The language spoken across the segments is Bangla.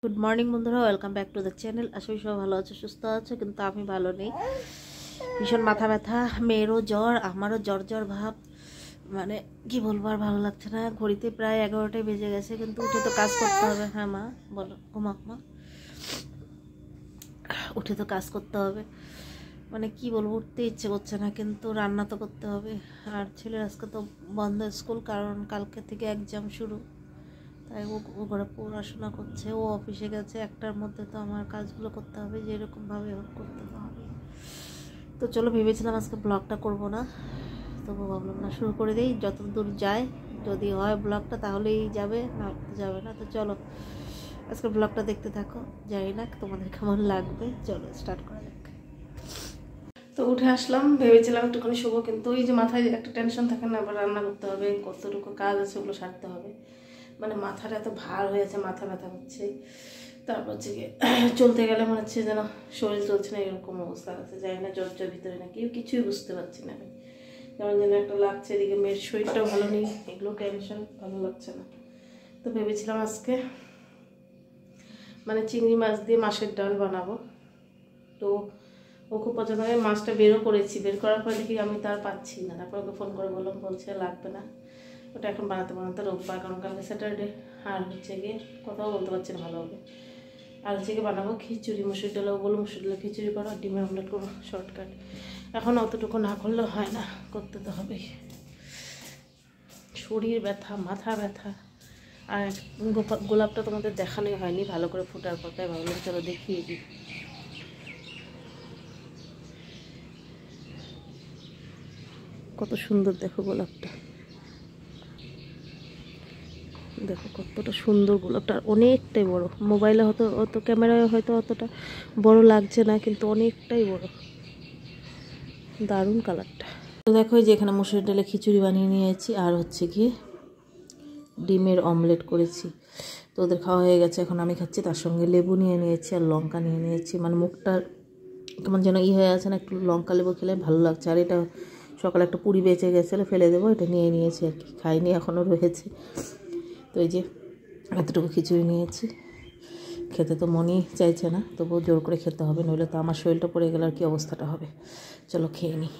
গুড মর্নিং বন্ধুরা, welcome back to the channel. আসলে সবাই ভালো আছে, সুস্থ আছে, কিন্তু আমি ভালো নেই। ভীষণ মাথা ব্যথা, মেয়েরও জ্বর, আমারও জ্বর জ্বর ভাব। মানে কি বলবো, আর ভালো লাগছে না। ঘড়িতে প্রায় 11টায় বেজে গেছে, কিন্তু উঠে তো কাজ করতে হবে। হ্যাঁ মা বলো, ঘুমাক মা, উঠে তো কাজ করতে হবে। মানে কি বলবো, উঠতে ইচ্ছে করছে না, কিন্তু রান্না তো করতে হবে। আর ছেলের আজকে তো বন্ধ স্কুল, কারণ কালকে থেকে এক্সাম শুরু। তাই ও ঘরে পড়াশোনা করছে, ও অফিসে গেছে। একটার মধ্যে তো আমার কাজগুলো করতে হবে, যেরকমভাবে হোক করতে হবে। তো চলো, ভেবেছিলাম আজকে ব্লগটা করব না, তবু ভাবলাম না, শুরু করে দিই। যত দূর যায়, যদি হয় ব্লগটা তাহলেই যাবে, না তো যাবে না। তো চলো আজকে ব্লগটা দেখতে থাকো, জানি না তোমাদের কেমন লাগবে। চলো স্টার্ট করা যাক। তো উঠে আসলাম, ভেবেছিলাম একটুখানি শুভ, কিন্তু ওই যে মাথায় একটা টেনশন থাকে না, আবার রান্না করতে হবে, কতটুকু কাজ আছে ওগুলো সারতে হবে। মানে মাথাটা এত ভার হয়েছে, মাথা ব্যথা হচ্ছে। তারপর হচ্ছে গিয়ে চলতে গেলে মনে হচ্ছে যেন শরীর চলছে না, এরকম অবস্থা আছে। জানি না জ্বর ভিতরে নাকি, কিছুই বুঝতে পারছি না আমি। যেমন যেন একটা লাগছে, এদিকে মেয়ের শরীরটাও ভালো নেই, এগুলো টেনশন, ভালো লাগছে না। তো ভেবেছিলাম আজকে মানে চিংড়ি মাছ দিয়ে মাছের ডাল বানাবো। তো ও খুব পছন্দ করে, মাছটা বেরও করেছি, বের করার পর দেখি আমি তার পাচ্ছি না। তারপর ওকে ফোন করে বললাম, বলছে লাগবে না, ওটা এখন বানাতে রোববার, কারণ কালকে স্যাটারডে। আর হচ্ছে গিয়ে কথাও বলতে পারছি না ভালোভাবে। আর হচ্ছে গিয়ে বানাবো খিচুড়ি, মুসুর ডাল। বলো মুসুর ডালে খিচুড়ি করো, ডিমের অমলেট করবো, শর্টকাট। এখন অতটুকু না করলেও হয় না, করতে তো হবেই। শরীর ব্যথা, মাথা ব্যথা। আর গোলাপটা তোমাদের দেখানোই হয়নি ভালো করে ফোটার পর, তাই ভাবলাম চলো দেখিয়ে দিই। কত সুন্দর দেখো গোলাপটা, দেখো কতটা সুন্দর গোলাপটা। আর অনেকটাই বড়, মোবাইলে হয়তো অত ক্যামেরায় হয়তো অতটা বড় লাগছে না, কিন্তু অনেকটাই বড়, দারুণ কালারটা। তো দেখো যে এখানে মসুর ডালে খিচুড়ি বানিয়ে নিয়েছি, আর হচ্ছে গিয়ে ডিমের অমলেট করেছি। তো ওদের খাওয়া হয়ে গেছে, এখন আমি খাচ্ছি। তার সঙ্গে লেবু নিয়ে নিয়েছি আর লঙ্কা নিয়ে নিয়েছি। মানে মুখটা কেমন যেন হয়ে আছে না, একটু লঙ্কা লেবু খেলে ভালো লাগছে। আর এটা সকালে একটা পুরি বেঁচে গেছিলো, ফেলে দেবো, এটা নিয়ে নিয়েছি আর কি, খাইনি, এখনও রয়েছে। তো এই যে এতটুকু খিচুড়ি নিয়েছি। খেতে তো মনই চাইছে না, তবুও জোর করে খেতে হবে, নইলে তো আমার শরীরটা পড়ে গেলে আর কি অবস্থাটা হবে। চলো খেয়ে নিই।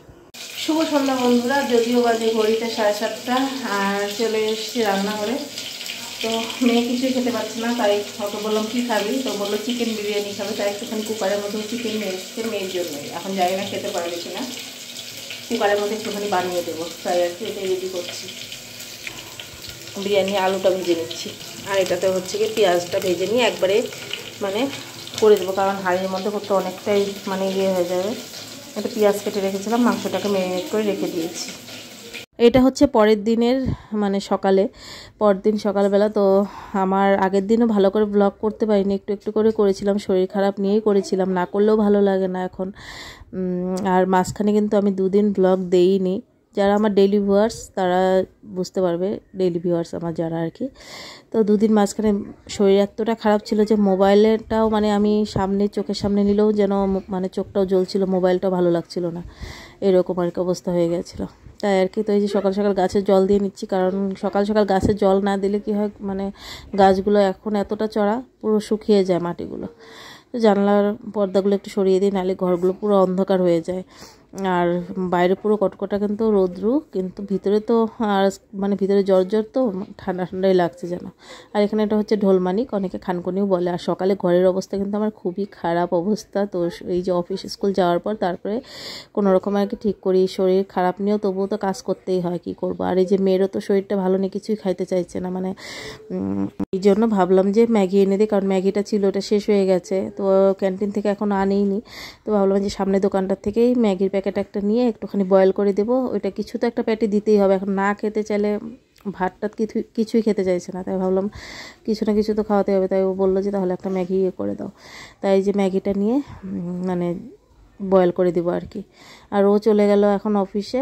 শুভ সন্ধ্যা বন্ধুরা, যদিও বাজে ঘড়িতে 7:30, আর চলে এসেছি রান্নাঘরে। তো মেয়ে কিছুই খেতে পারছে না, তাই হয়তো বললাম কী খাবি, তো বললো চিকেন বিরিয়ানি খাবে। তাই একটুখানি কুকারের মধ্যে চিকেন নিয়ে এসছে মেয়ের জন্যই। এখন জানি না খেতে পারবে কিনা, কুকারের মধ্যে একটুখানি বানিয়ে দেবো, তাই আর কি এটাই রেডি করছি। বিরিয়ানি আলুটা ভেজে নিচ্ছি, আর এটাতে হচ্ছে কি পেঁয়াজটা ভেজে নিয়ে একবারে মানে করে দেবো, কারণ হাঁড়ির মধ্যে করতে অনেকটাই মানে হয়ে যাবে। এটা পেঁয়াজ কেটে রেখেছিলাম, মাংসটাকে ম্যারিনেট করে রেখে দিয়েছি। এটা হচ্ছে পরের দিনের মানে সকালে, পরদিন সকালবেলা। তো আমার আগের দিনও ভালো করে ব্লগ করতে পারিনি, একটু একটু করে করেছিলাম, শরীর খারাপ নিয়েই করেছিলাম, না করলেও ভালো লাগে না এখন। আর মাঝখানে কিন্তু আমি 2 দিন ব্লগ দেইনি। যারা আমার ডেইলি ভিউয়ার্স তারা বুঝতে পারবে, ডেইলি ভিউয়ার্স আমার যারা আর কি। তো 2 দিন মাঝখানে শরীর এতটা খারাপ ছিল যে মোবাইলটাও মানে আমি সামনে, চোখের সামনে নিলেও যেন মানে চোখটাও জ্বলছিল, মোবাইলটাও ভালো লাগছিল না, এরকম আর কি অবস্থা হয়ে গেছিলো। তাই আর কি। তো এই যে সকাল সকাল গাছে জল দিয়ে নিচ্ছি, কারণ সকাল সকাল গাছে জল না দিলে কি হয়, মানে গাছগুলো এখন এতটা চড়া, পুরো শুকিয়ে যায় মাটিগুলো। তো জানলার পর্দাগুলো একটু সরিয়ে দিই, নাহলে ঘরগুলো পুরো অন্ধকার হয়ে যায়। আর বাইরে পুরো কটকটা কিন্তু রৌদ্রু, কিন্তু ভিতরে তো আর মানে ভিতরে জ্বর তো ঠান্ডা ঠান্ডাই লাগছে যেন। আর এখানে এটা হচ্ছে ঢোলমানিক, অনেকে খানকনিও বলে। আর সকালে ঘরের অবস্থা কিন্তু আমার খুবই খারাপ অবস্থা। তো এই যে অফিস স্কুল যাওয়ার পর তারপরে কোনো রকম আর কি ঠিক করি, শরীর খারাপ নিয়েও তবুও তো কাজ করতেই হয়, কি করবো। আর এই যে মেয়েরও তো শরীরটা ভালো নেই, কিছুই খাইতে চাইছে না, মানে এই জন্য ভাবলাম যে ম্যাগি এনে দিই, কারণ ম্যাগিটা ছিল ওটা শেষ হয়ে গেছে। তো ক্যান্টিন থেকে এখন আনেইনি, তো ভাবলাম যে সামনে দোকানটার থেকেই ম্যাগির প্যাকেট একটা নিয়ে একটুখানি বয়েল করে দেবো। ওইটা কিছু তো একটা প্যাটি দিতেই হবে, এখন না খেতে চাইলে ভাতটা কিছুই খেতে চাইছে না, তাই ভাবলাম কিছু না কিছু তো খাওয়াতে হবে। তাই ও বললো যে তাহলে একটা ম্যাগি করে দাও। তাই যে ম্যাগিটা নিয়ে মানে বয়েল করে দেবো আর কি। আর ও চলে গেল এখন অফিসে,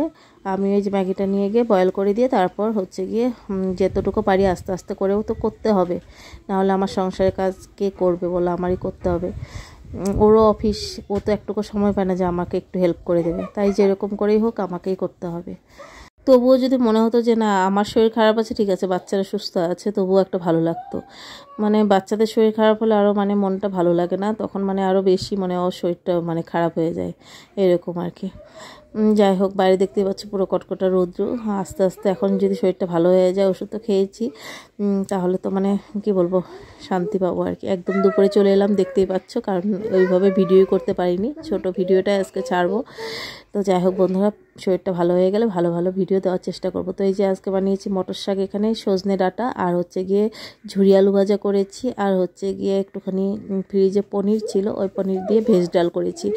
আমি ওই যে ম্যাগিটা নিয়ে গিয়ে বয়েল করে দিয়ে তারপর হচ্ছে গিয়ে যতটুকু পারি আস্তে আস্তে করেও তো করতে হবে, নাহলে আমার সংসারের কাজ কে করবে বলো, আমারই করতে হবে। ওরও অফিস, ও তো একটুকু সময় পায় না যে আমাকে একটু হেল্প করে দেবে, তাই যেরকম করেই হোক আমাকেই করতে হবে। তবুও যদি মনে হতো যে না আমার শরীর খারাপ আছে, ঠিক আছে, বাচ্চারা সুস্থ আছে, তবুও একটা ভালো লাগতো। মানে বাচ্চাদের শরীর খারাপ হলে আরও মানে মনটা ভালো লাগে না, তখন মানে আরও বেশি মানে ওর শরীরটা মানে খারাপ হয়ে যায় এরকম আর কি। যাই হোক, বাইরে দেখতেই পাচ্ছি পুরো কটকটা রৌদ্র। আস্তে আস্তে এখন যদি শরীরটা ভালো হয়ে যায়, ওষুধ তো খেয়েছি, তাহলে তো মানে কি বলবো, শান্তি পাবো আর কি। একদম দুপুরে চলে এলাম, দেখতেই পাচ্ছ, কারণ ওইভাবে ভিডিওই করতে পারিনি, ছোট ভিডিওটা আজকে ছাড়বো। তো যাই হোক বন্ধুরা, শরীরটা ভালো হয়ে গেলে ভালো ভালো ভিডিও দেওয়ার চেষ্টা করব। তো এই যে আজকে বানিয়েছি মটর শাক, এখানে সজনে ডাঁটা, আর হচ্ছে গিয়ে ঝুরি আলু ভাজা করেছি, আর হচ্ছে গিয়ে একটুখানি ফ্রিজে পনির ছিল, ওই পনির দিয়ে ভেজ ডাল করেছি।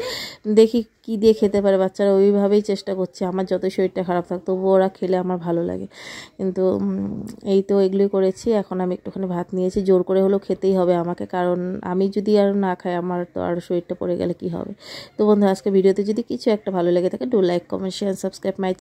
দেখি কি দিয়ে খেতে পারে বাচ্চারা, ওইভাবেই চেষ্টা করছি। আমার যতই শরীরটা খারাপ থাকতো, তবুও ওরা খেলে আমার ভালো লাগে। কিন্তু এই তো এগুলোই করেছি। এখন আমি একটুখানি ভাত নিয়েছি, জোর করে হলেও খেতেই হবে আমাকে, কারণ আমি যদি আর না খাই, আমার তো আর শরীরটা পড়ে গেলে কি হবে। তো বন্ধু, আজকে ভিডিওতে যদি কিছু একটা ভালো লেগে থাকে, do like, comment, share, subscribe my